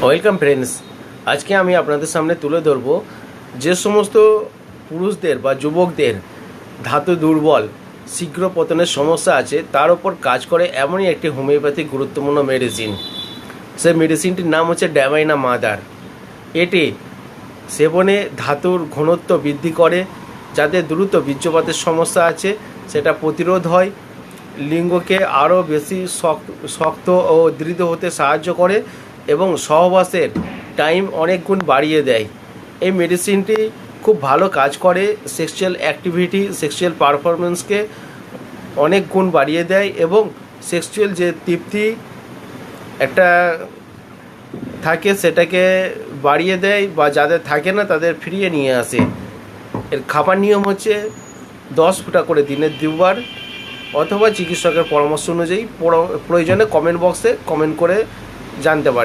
Welcome friends. আজকে আমি আপনাদের সামনে তুলে ধরব যে সমস্ত পুরুষদের বা যুবকদের ধাতু দুর্বল, শীঘ্র পতনের সমস্যা আছে, তার উপর কাজ করে এমনই একটি হোমিওপ্যাথিক গুরুত্বপূর্ণ মেডিসিন। সেই মেডিসিনটির নাম হচ্ছে ড্যামাইনা মাদার। এটি সেবনে ধাতুর ঘনত্ব বৃদ্ধি করে, যাদের দ্রুত বীর্যপাতের সমস্যা আছে সেটা প্রতিরোধ হয়, লিঙ্গকে আরও বেশি শক্ত ও দৃঢ় হতে সাহায্য করে এবং সহবাসের টাইম অনেক গুণ বাড়িয়ে দেয়। এই মেডিসিনটি খুব ভালো কাজ করে, সেক্সুয়াল অ্যাক্টিভিটি, সেক্সুয়াল পারফরমেন্সকে অনেক গুণ বাড়িয়ে দেয় এবং সেক্সুয়াল যে তৃপ্তি একটা থাকে সেটাকে বাড়িয়ে দেয়, বা যাদের থাকে না তাদের ফিরিয়ে নিয়ে আসে। এর খাবার নিয়ম হচ্ছে 10 ফুটা করে দিনে 2বার, অথবা চিকিৎসকের পরামর্শ অনুযায়ী প্রয়োজনে কমেন্ট বক্সে কমেন্ট করে জানতে পারে।